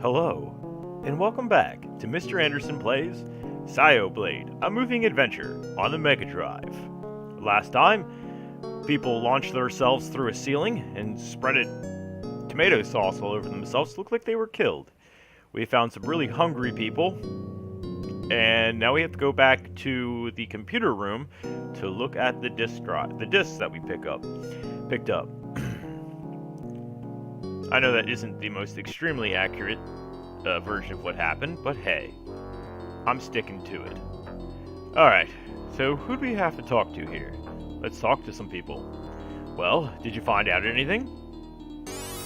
Hello, and welcome back to Mr. Anderson Plays Psy-o-Blade, a moving adventure on the Mega Drive. Last time, people launched themselves through a ceiling and spreaded tomato sauce all over themselves. Looked like they were killed. We found some really hungry people, and now we have to go back to the computer room to look at the discs that we picked up. I know that isn't the most extremely accurate version of what happened, but hey, I'm sticking to it. Alright, so who do we have to talk to here? Let's talk to some people. Well, did you find out anything?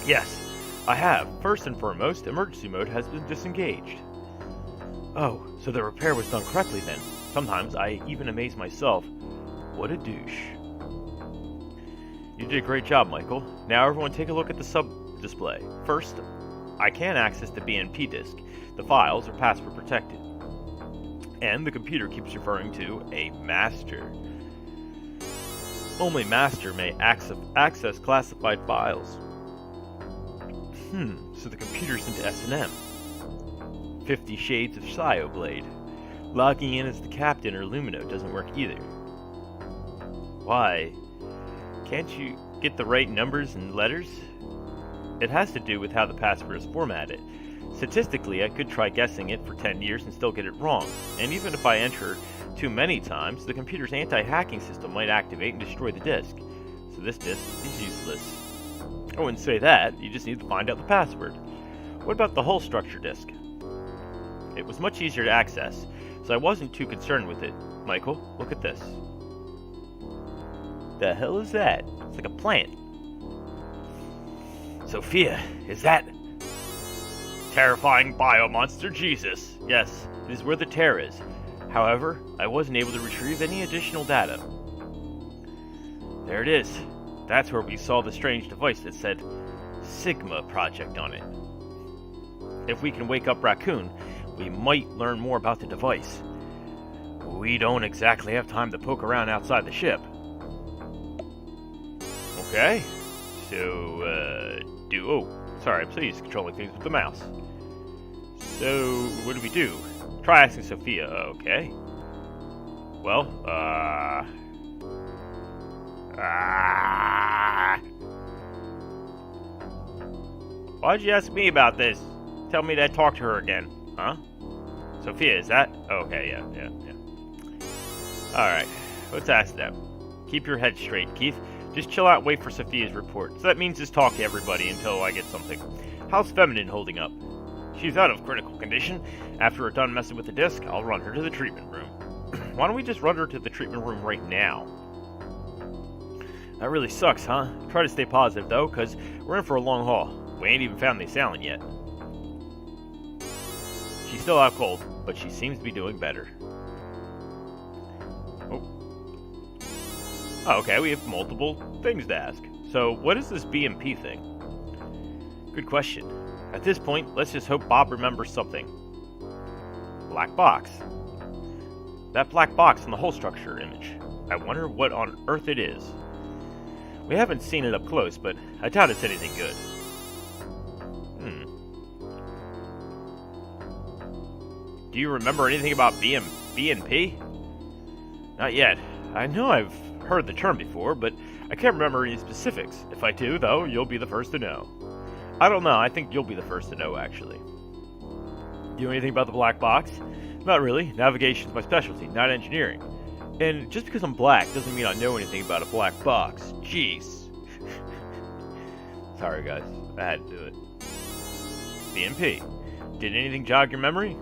Yes, I have. First and foremost, emergency mode has been disengaged. Oh, so the repair was done correctly then. Sometimes I even amaze myself. What a douche. You did a great job, Michael. Now everyone take a look at the sub-display. First, I can access the BNP disk. The files are password protected. And the computer keeps referring to a master. Only master may access classified files. So the computer's into S&M. 50 Shades of PsyoBlade. Logging in as the captain or Lumino doesn't work either. Why? Can't you get the right numbers and letters? It has to do with how the password is formatted. Statistically, I could try guessing it for 10 years and still get it wrong. And even if I enter too many times, the computer's anti-hacking system might activate and destroy the disk. So this disk is useless. I wouldn't say that, you just need to find out the password. What about the hull structure disk? It was much easier to access, so I wasn't too concerned with it. Michael, look at this. The hell is that? It's like a plant. Sophia, is that... Terrifying biomonster Jesus. Yes, it is where the tear is. However, I wasn't able to retrieve any additional data. There it is. That's where we saw the strange device that said Sigma Project on it. If we can wake up Raccoon, we might learn more about the device. We don't exactly have time to poke around outside the ship. Okay, so, sorry, I'm so used to controlling things with the mouse. So, what do we do? Try asking Sophia, okay. Well, why'd you ask me about this? Tell me to talk to her again, huh? Sophia, is that? Okay, yeah. Alright, let's ask them. Keep your head straight, Keith. Just chill out and wait for Sophia's report. So that means just talk to everybody until I get something. How's Feminine holding up? She's out of critical condition. After we're done messing with the disc, I'll run her to the treatment room. Why don't we just run her to the treatment room right now? That really sucks, huh? Try to stay positive, though, because we're in for a long haul. We ain't even found the assailant yet. She's still out cold, but she seems to be doing better. Oh, okay, we have multiple things to ask. So, what is this BMP thing? Good question. At this point, let's just hope Bob remembers something. Black box. That black box in the whole structure image. I wonder what on earth it is. We haven't seen it up close, but I doubt it's anything good. Do you remember anything about BMP? Not yet. I know I've heard the term before, but I can't remember any specifics. If I do, though, you'll be the first to know. I don't know, I think you'll be the first to know, actually. You know anything about the black box? Not really. Navigation's my specialty, not engineering. And just because I'm black doesn't mean I know anything about a black box. Jeez. Sorry, guys. I had to do it. BMP. Did anything jog your memory?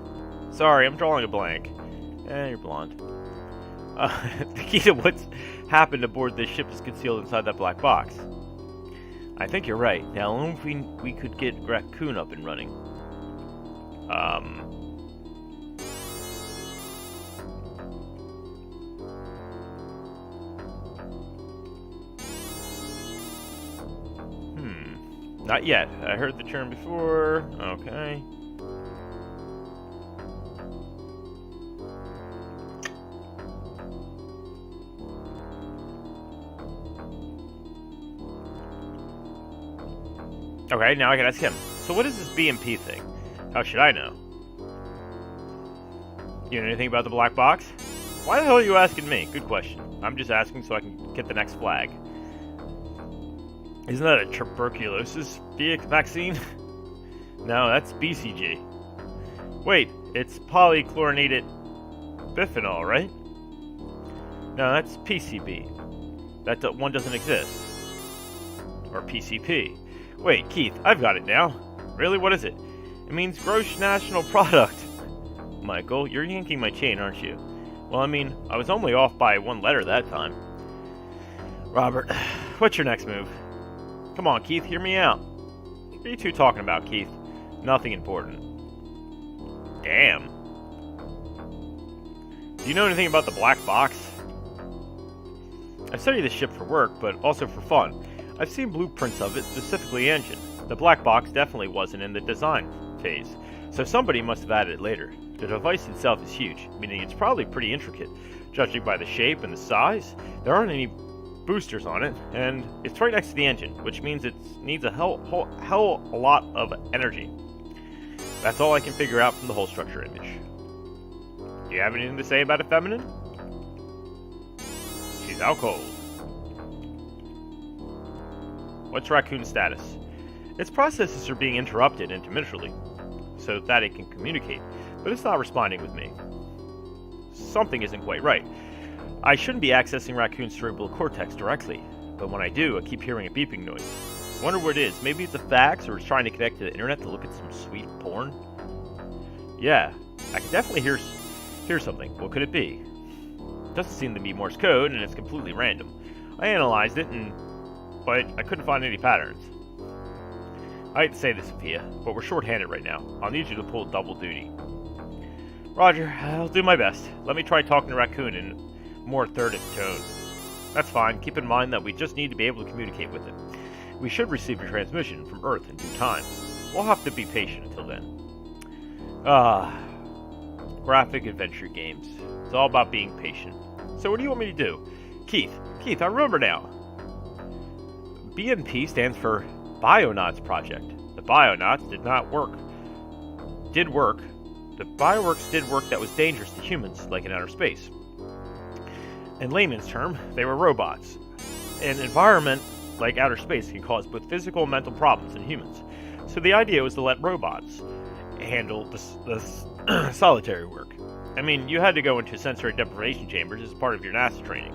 Sorry, I'm drawing a blank. You're blonde. The key to what's happened aboard this ship is concealed inside that black box. I think you're right. Now, only if we could get Raccoon up and running. Not yet. I heard the term before. Okay. Okay, now I can ask him. So what is this BMP thing? How should I know? You know anything about the black box? Why the hell are you asking me? Good question. I'm just asking so I can get the next flag. Isn't that a tuberculosis vaccine? No, that's BCG. Wait, it's polychlorinated biphenol, right? No, that's PCB. That one doesn't exist. Or PCP. Wait, Keith, I've got it now. Really, what is it? It means gross national product. Michael, you're yanking my chain, aren't you? Well, I mean, I was only off by one letter that time. Robert, what's your next move? Come on, Keith, hear me out. What are you two talking about, Keith? Nothing important. Damn. Do you know anything about the black box? I study this ship for work, but also for fun. I've seen blueprints of it, specifically the engine. The black box definitely wasn't in the design phase, so somebody must have added it later. The device itself is huge, meaning it's probably pretty intricate. Judging by the shape and the size, there aren't any boosters on it, and it's right next to the engine, which means it needs a hell a lot of energy. That's all I can figure out from the whole structure image. Do you have anything to say about it, Feminine? She's out cold. What's Raccoon's status? Its processes are being interrupted intermittently, so that it can communicate, but it's not responding with me. Something isn't quite right. I shouldn't be accessing Raccoon's cerebral cortex directly, but when I do, I keep hearing a beeping noise. I wonder what it is. Maybe it's a fax, or it's trying to connect to the internet to look at some sweet porn? Yeah, I can definitely hear something. What could it be? It doesn't seem to be Morse code, and it's completely random. I analyzed it, but I couldn't find any patterns. I hate to say this, Sophia, but we're short-handed right now. I'll need you to pull double duty. Roger, I'll do my best. Let me try talking to Raccoon in more assertive tone. That's fine. Keep in mind that we just need to be able to communicate with it. We should receive a transmission from Earth in due time. We'll have to be patient until then. Graphic adventure games. It's all about being patient. So what do you want me to do? Keith, I remember now. BNP stands for Bionauts Project. The Bionauts did work. The Bioworks did work that was dangerous to humans, like in outer space. In layman's term, they were robots. An environment like outer space can cause both physical and mental problems in humans. So the idea was to let robots handle the solitary work. I mean, you had to go into sensory deprivation chambers as part of your NASA training.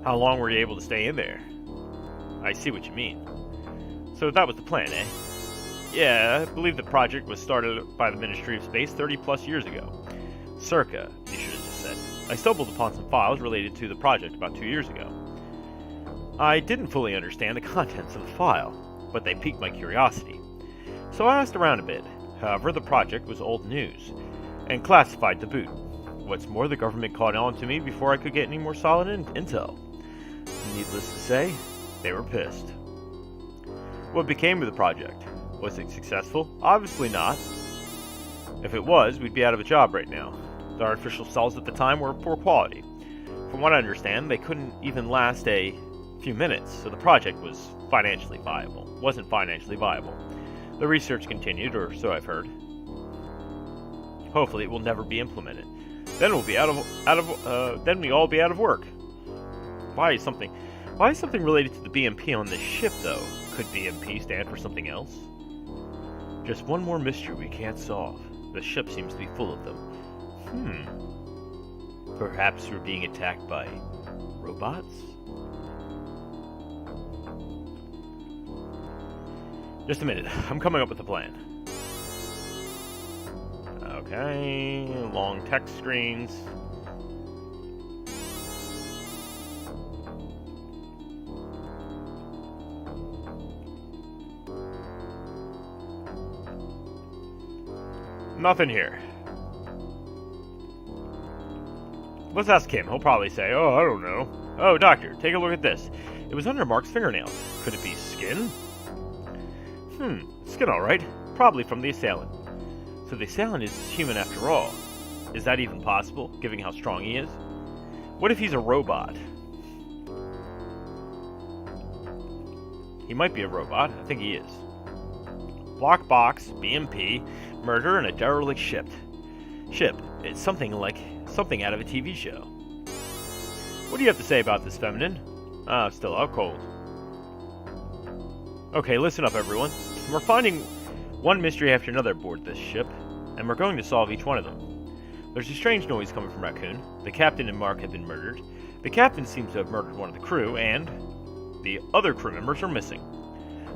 How long were you able to stay in there? I see what you mean. So that was the plan, eh? Yeah, I believe the project was started by the Ministry of Space 30 plus years ago. Circa, you should have just said. I stumbled upon some files related to the project about 2 years ago. I didn't fully understand the contents of the file, but they piqued my curiosity. So I asked around a bit. However, the project was old news, and classified to boot. What's more, the government caught on to me before I could get any more solid intel. Needless to say, they were pissed. What became of the project? Was it successful? Obviously not. If it was, we'd be out of a job right now. The artificial cells at the time were of poor quality. From what I understand, they couldn't even last a few minutes, so the project wasn't financially viable. The research continued, or so I've heard. Hopefully, it will never be implemented. Then we'll be then we all be out of work. Why is something related to the BMP on this ship, though? Could BMP stand for something else? Just one more mystery we can't solve. The ship seems to be full of them. Perhaps we're being attacked by robots? Just a minute. I'm coming up with a plan. Okay, long text screens. Nothing here. Let's ask him. He'll probably say, oh, I don't know. Oh, doctor, take a look at this. It was under Mark's fingernails. Could it be skin? Skin alright. Probably from the assailant. So the assailant is human after all. Is that even possible, given how strong he is? What if he's a robot? He might be a robot. I think he is. Block box, BMP, murder, and a derelict ship. It's something out of a TV show. What do you have to say about this, feminine? Still out cold. Okay, listen up, everyone. We're finding one mystery after another aboard this ship, and we're going to solve each one of them. There's a strange noise coming from Raccoon. The captain and Mark have been murdered. The captain seems to have murdered one of the crew, and the other crew members are missing.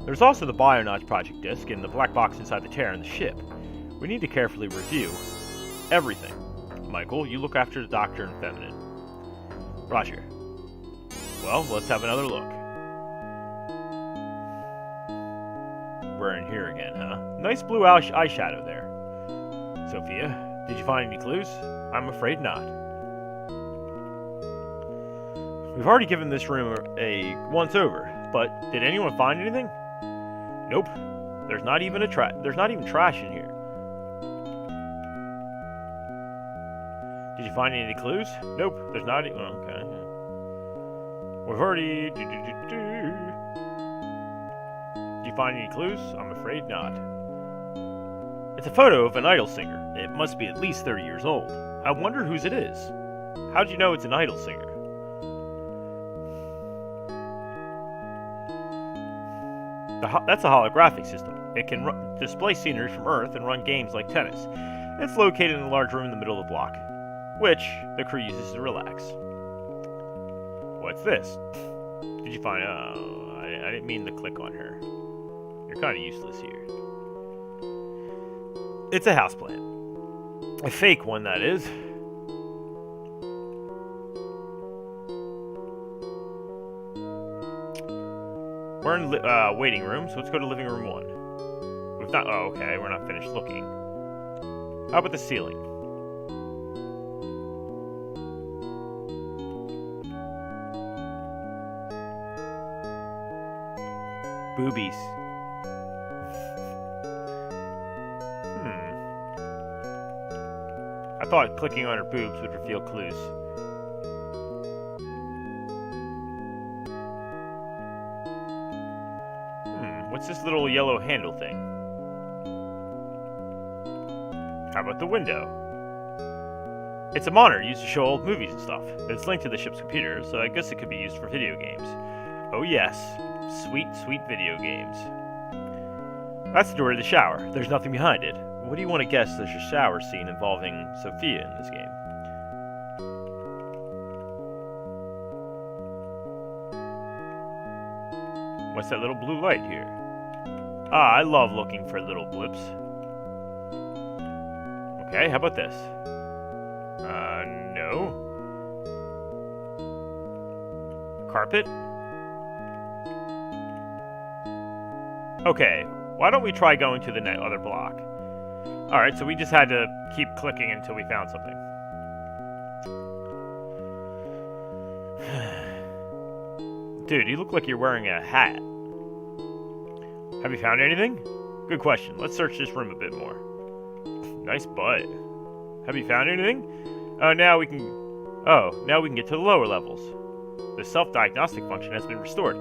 There's also the Bionauts project disk and the black box inside the Terra and the ship. We need to carefully review everything. Michael, you look after the doctor and feminine. Roger. Well, let's have another look. We're in here again, huh? Nice blue eyeshadow there. Sophia, did you find any clues? I'm afraid not. We've already given this room a once-over, but did anyone find anything? Nope. There's not even trash in here. Did you find any clues? Nope. There's not even... okay. We've already... Did you find any clues? I'm afraid not. It's a photo of an idol singer. It must be at least 30 years old. I wonder whose it is. How'd you know it's an idol singer? That's a holographic system. It can display scenery from Earth and run games like tennis. It's located in a large room in the middle of the block, which the crew uses to relax. What's this? Did you find... oh, I didn't mean to click on her. You're kind of useless here. It's a houseplant. A fake one, that is. We're in waiting room, so let's go to living room 1. We've not... oh, okay, we're not finished looking. How about the ceiling? Boobies. I thought clicking on her boobs would reveal clues. What's this little yellow handle thing? How about the window? It's a monitor used to show old movies and stuff. It's linked to the ship's computer, so I guess it could be used for video games. Oh yes, sweet, sweet video games. That's the door to the shower. There's nothing behind it. What do you want to guess there's a shower scene involving Sophia in this game? What's that little blue light here? I love looking for little blips. Okay, how about this? No. Carpet? Okay, why don't we try going to the other block? Alright, so we just had to keep clicking until we found something. Dude, you look like you're wearing a hat. Have you found anything? Good question. Let's search this room a bit more. Nice butt. Have you found anything? Now we can get to the lower levels. The self-diagnostic function has been restored,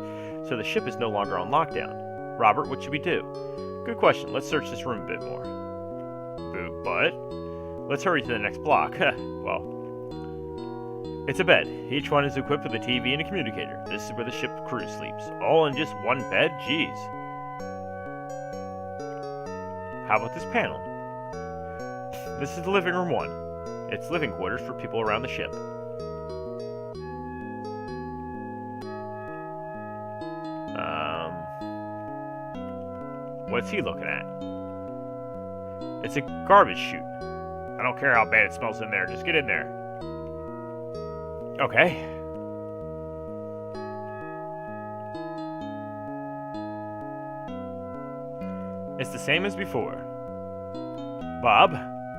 so the ship is no longer on lockdown. Robert, what should we do? Good question. Let's search this room a bit more. Boo butt. Let's hurry to the next block. Well, it's a bed. Each one is equipped with a TV and a communicator. This is where the ship crew sleeps. All in just one bed? Jeez. How about this panel? This is the living room 1. It's living quarters for people around the ship. What's he looking at? It's a garbage chute. I don't care how bad it smells in there. Just get in there. Okay. It's the same as before. Bob,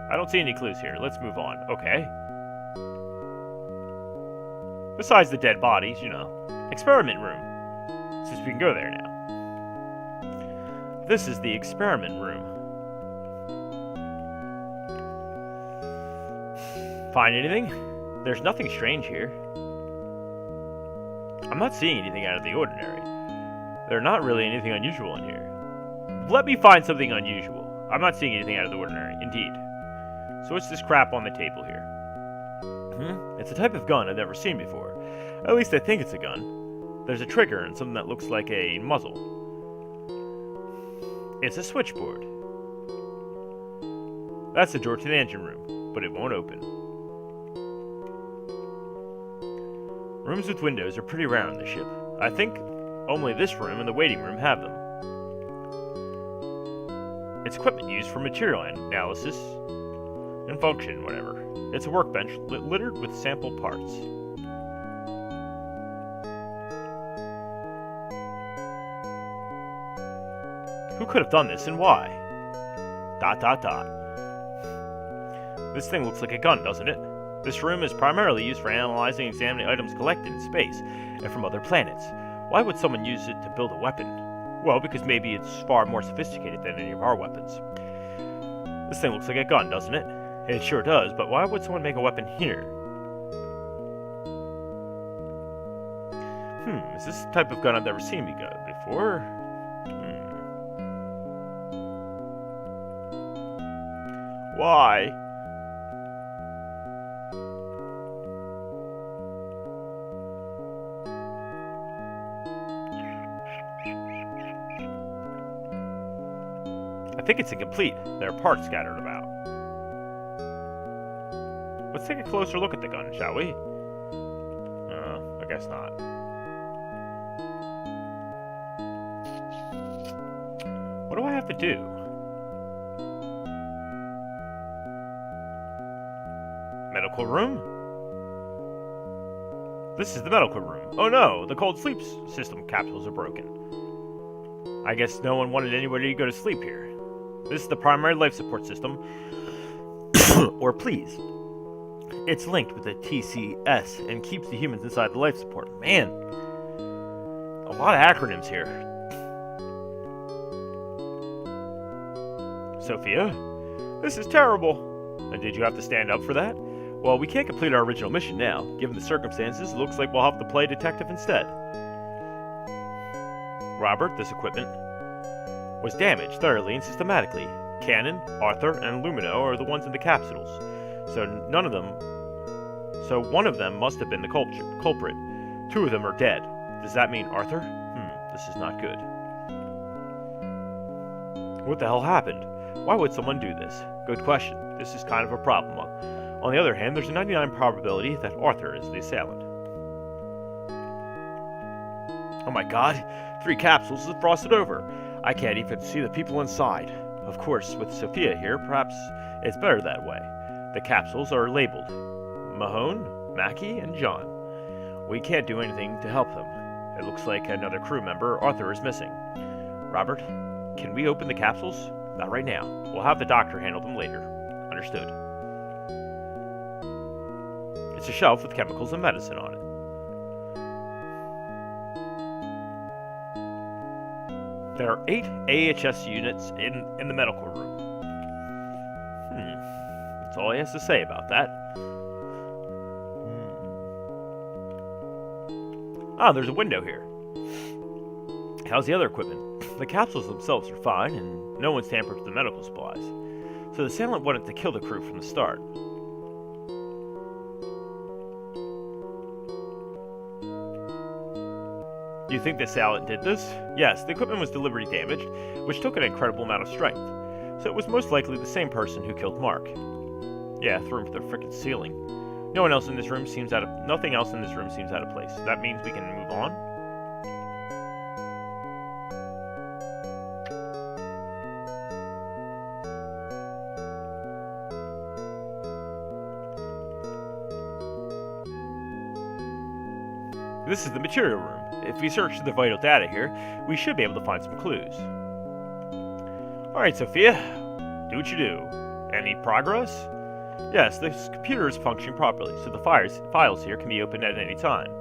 I don't see any clues here. Let's move on. Okay. Besides the dead bodies, you know. Experiment room. Since we can go there now. This is the experiment room. Find anything? There's nothing strange here. I'm not seeing anything out of the ordinary. There's not really anything unusual in here. Let me find something unusual. I'm not seeing anything out of the ordinary, indeed. So what's this crap on the table here? It's a type of gun I've never seen before. At least I think it's a gun. There's a trigger and something that looks like a muzzle. It's a switchboard. That's the door to the engine room, but it won't open. Rooms with windows are pretty rare on the ship. I think only this room and the waiting room have them. It's equipment used for material analysis and function, whatever. It's a workbench littered with sample parts. Who could have done this and why? ... This thing looks like a gun, doesn't it? This room is primarily used for analyzing and examining items collected in space and from other planets. Why would someone use it to build a weapon? Well, because maybe it's far more sophisticated than any of our weapons. This thing looks like a gun, doesn't it? It sure does, but why would someone make a weapon here? Is this the type of gun I've never seen before? Why? I think it's incomplete. There are parts scattered about. Let's take a closer look at the gun, shall we? I guess not. What do I have to do? Medical room? This is the medical room. Oh no, the cold sleep system capsules are broken. I guess no one wanted anybody to go to sleep here. This is the primary life support system, or please. It's linked with the TCS and keeps the humans inside the life support. Man, a lot of acronyms here. Sophia, this is terrible. And did you have to stand up for that? Well, we can't complete our original mission now. Given the circumstances, it looks like we'll have to play detective instead. Robert, this equipment was damaged thoroughly and systematically. Cannon, Arthur, and Lumino are the ones in the capsules. So one of them must have been the culprit. Two of them are dead. Does that mean Arthur? This is not good. What the hell happened? Why would someone do this? Good question. This is kind of a problem. On the other hand, there's a 99% probability that Arthur is the assailant. Oh my god, 3 capsules have frosted over. I can't even see the people inside. Of course, with Sophia here, perhaps it's better that way. The capsules are labeled Mahone, Mackie, and John. We can't do anything to help them. It looks like another crew member, Arthur, is missing. Robert, can we open the capsules? Not right now. We'll have the doctor handle them later. Understood. It's a shelf with chemicals and medicine on it. There are 8 AHS units in the medical room. That's all he has to say about that. Ah, there's a window here. How's the other equipment? The capsules themselves are fine, and no one's tampered with the medical supplies. So the assailant wanted to kill the crew from the start. Do you think the assailant did this? Yes, the equipment was deliberately damaged, which took an incredible amount of strength. So it was most likely the same person who killed Mark. Yeah, threw him to the frickin' ceiling. Nothing else in this room seems out of place. That means we can move on. This is the material room. If we search the vital data here, we should be able to find some clues. Alright, Sophia. Do what you do. Any progress? Yes, this computer is functioning properly, so the files here can be opened at any time.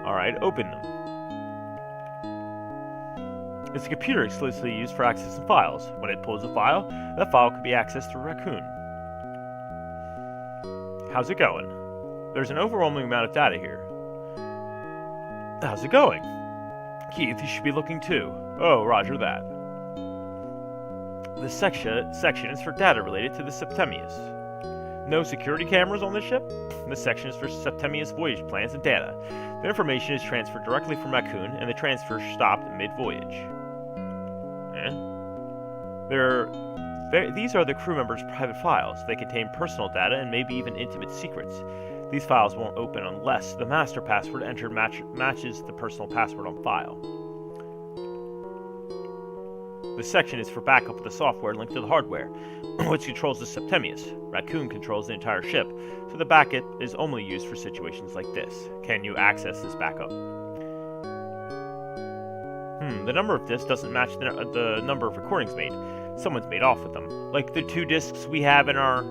Alright, open them. It's a computer exclusively used for accessing files. When it pulls a file, that file can be accessed through Raccoon. How's it going? There's an overwhelming amount of data here. How's it going? Keith, you should be looking too. Oh, roger that. This section is for data related to the Septimius. No security cameras on this ship? This section is for Septimius voyage plans and data. The information is transferred directly from Raccoon, and the transfer stopped mid-voyage. These are the crew members' private files. They contain personal data and maybe even intimate secrets. These files won't open unless the master password entered matches the personal password on file. This section is for backup of the software linked to the hardware, which controls the Septimius. Raccoon controls the entire ship, so the backup is only used for situations like this. Can you access this backup? The number of discs doesn't match the number of recordings made. Someone's made off with them. Like the 2 discs we have in our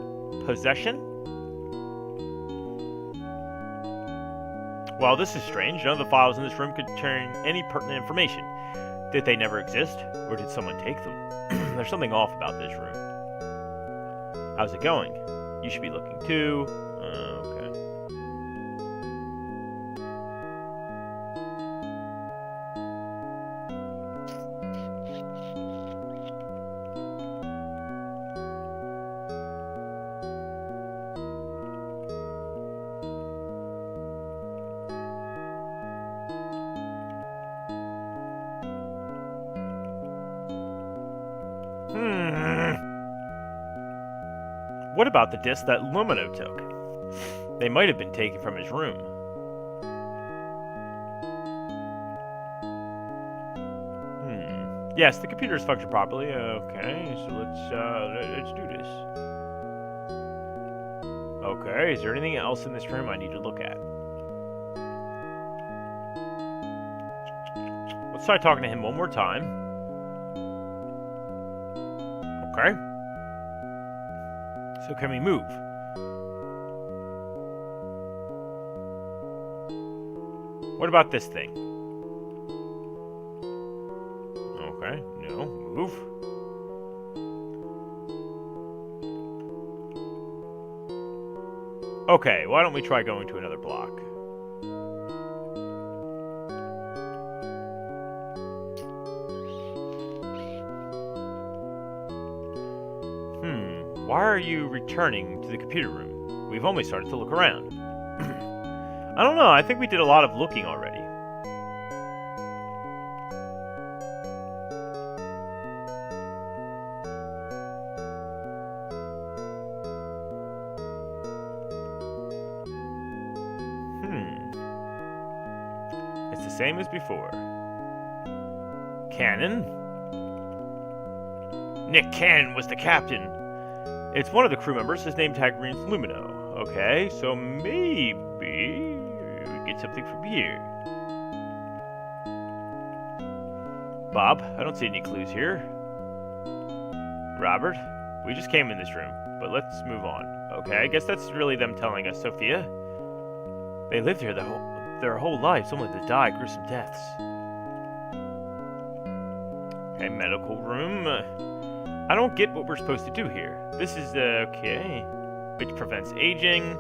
possession? Well, this is strange. None of the files in this room contain any pertinent information. Did they never exist? Or did someone take them? There's something off about this room. How's it going? You should be looking too. Okay. What about the disc that Lumino took? They might have been taken from his room. Yes, the computers function properly. Okay, so let's do this. Okay, is there anything else in this room I need to look at? Let's try talking to him one more time. Okay. So can we move? What about this thing? Okay, no, move. Okay, why don't we try going to another block? Why are you returning to the computer room? We've only started to look around. I don't know, I think we did a lot of looking already. It's the same as before. Cannon? Nick Cannon was the captain. It's one of the crew members. His name tag reads Lumino. Okay, so maybe we get something from here. Bob, I don't see any clues here. Robert, we just came in this room, but let's move on. Okay, I guess that's really them telling us. Sophia, they lived here their whole lives, only to die gruesome deaths. Okay, medical room. I don't get what we're supposed to do here. This is, okay. Which prevents aging.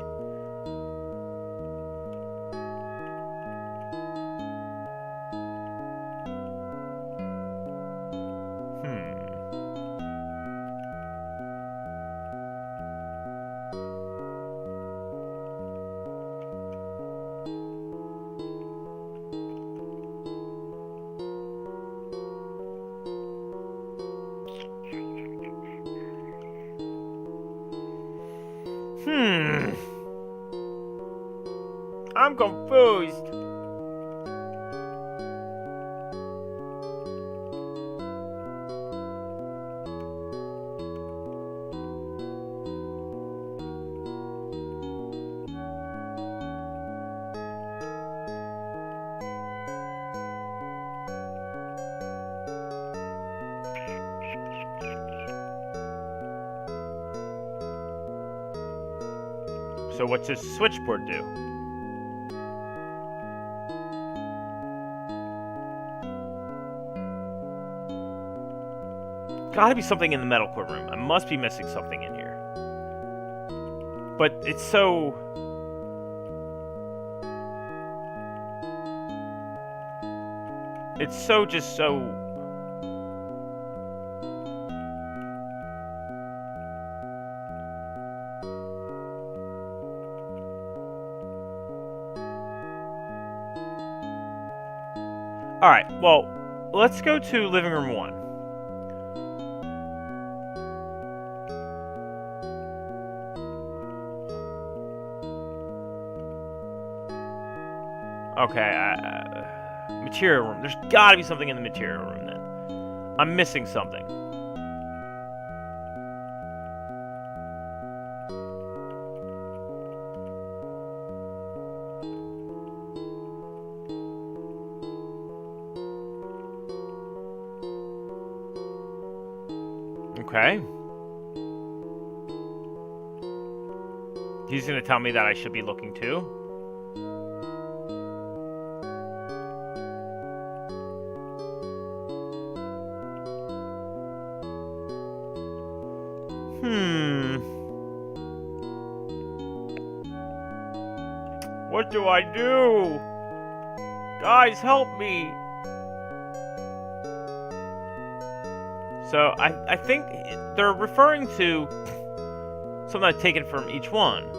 I'm confused. So what's this switchboard do? Gotta be something in the medical room. I must be missing something in here. But it's so... It's so just so... Alright, well, let's go to living room 1. Okay, material room. There's gotta be something in the material room then. I'm missing something. Okay. He's gonna tell me that I should be looking too. What do I do? Guys, help me! So, I think they're referring to something I've taken from each one.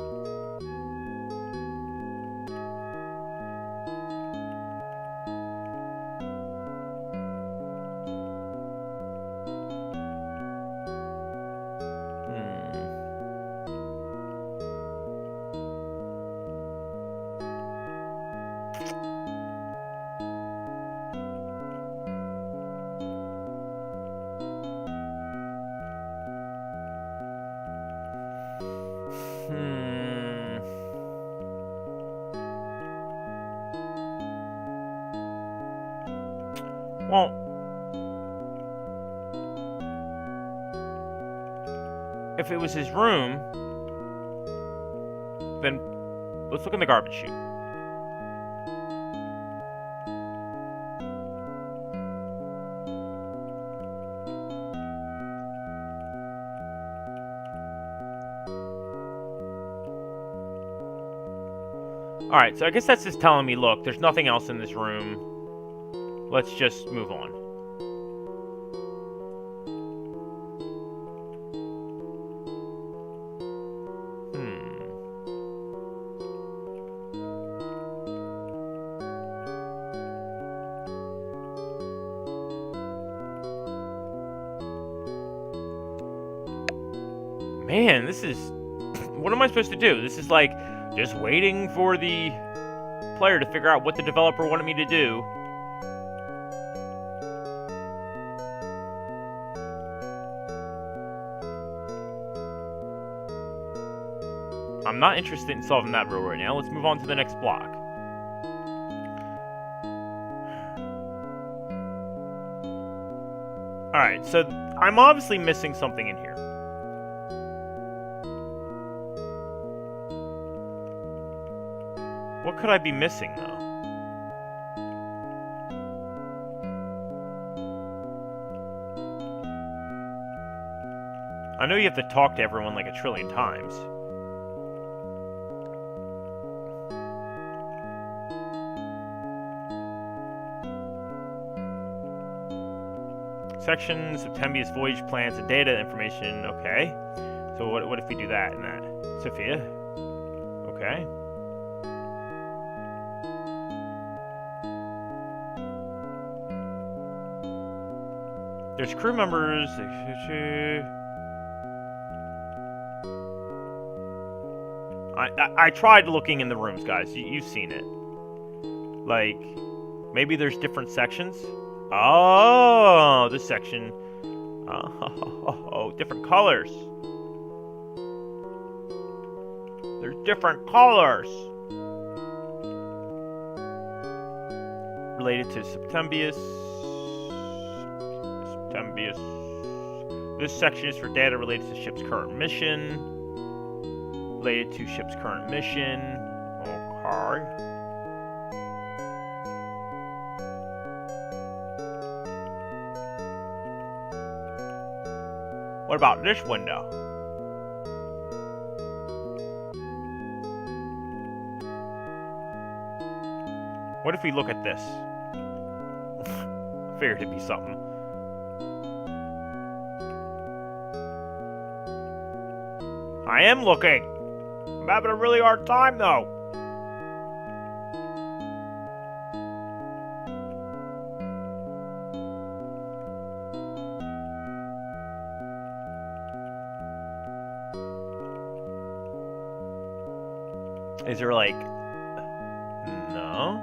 Well, if it was his room, then let's look in the garbage chute. Alright, so I guess that's just telling me, look, there's nothing else in this room. Let's just move on. Man, this is... What am I supposed to do? This is like just waiting for the player to figure out what the developer wanted me to do. I'm not interested in solving that riddle right now. Let's move on to the next block. Alright, so I'm obviously missing something in here. What could I be missing, though? I know you have to talk to everyone like 1 trillion times. Section, Septembius voyage plans and data information. Okay. So what if we do that and that? Sophia. Okay. There's crew members. I tried looking in the rooms, guys. You've seen it. Like, maybe there's different sections. Oh, this section. Oh, different colors. There's different colors. Related to Septembius. This section is for data related to ship's current mission. Related to ship's current mission. Okay. What about this window? What if we look at this? Figured it'd be something. I am looking. I'm having a really hard time, though. Is there like... No?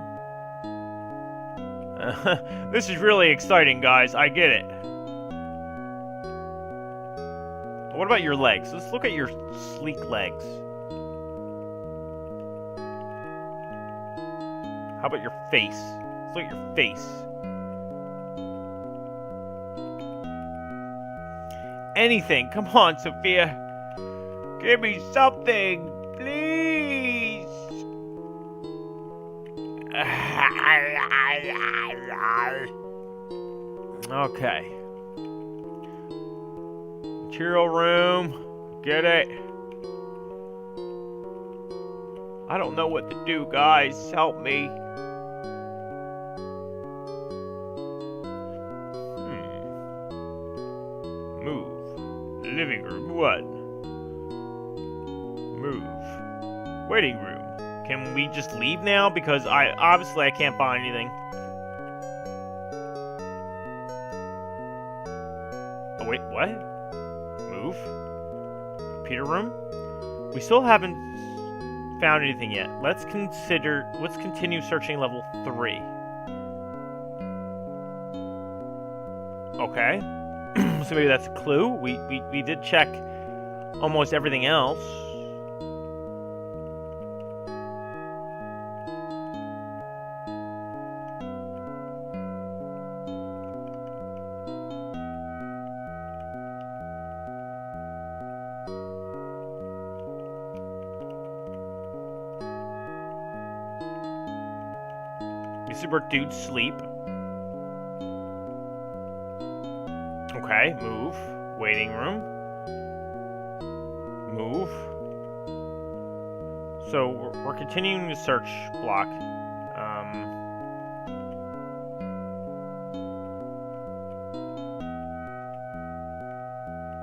This is really exciting, guys. I get it. What about your legs? Let's look at your sleek legs. How about your face? Let's look at your face. Anything. Come on, Sophia. Give me something, please. Okay. Material room. Get it. I don't know what to do, guys. Help me. Move. Living room. What? Move. Waiting room. Can we just leave now? Because obviously I can't find anything. Oh wait, what? Move. Computer room? We still haven't found anything yet. Let's continue searching level 3. Okay. So maybe that's a clue. We did check almost everything else. You see where dudes sleep. Okay, move. Waiting room. Move. So we're continuing the search block.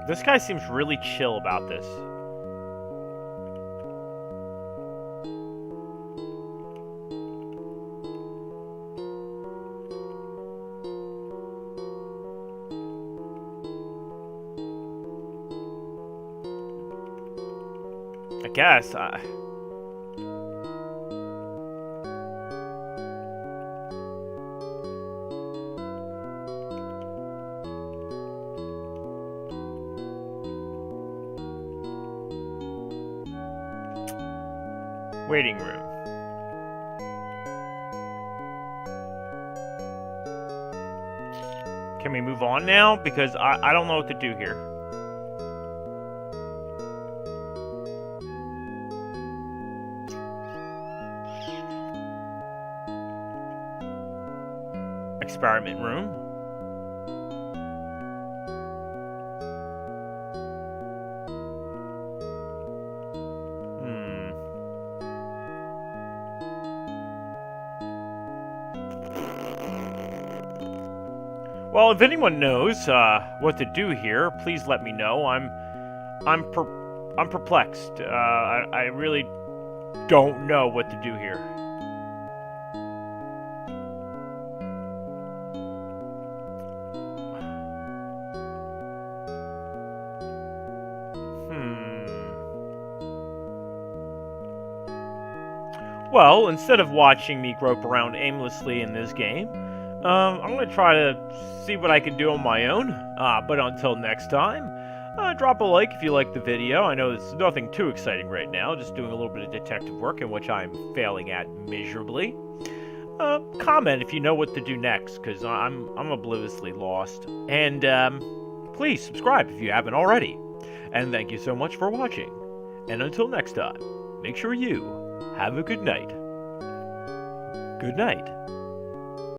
This guy seems really chill about this. I guess. Waiting room. Can we move on now? Because I don't know what to do here. Experiment room. Well, if anyone knows what to do here, please let me know. I'm perplexed. I really don't know what to do here. Well, instead of watching me grope around aimlessly in this game, I'm going to try to see what I can do on my own. But until next time, drop a like if you like the video. I know it's nothing too exciting right now, just doing a little bit of detective work in which I'm failing at miserably. Comment if you know what to do next, because I'm obliviously lost. And please subscribe if you haven't already. And thank you so much for watching. And until next time, make sure you have a good night. Good night.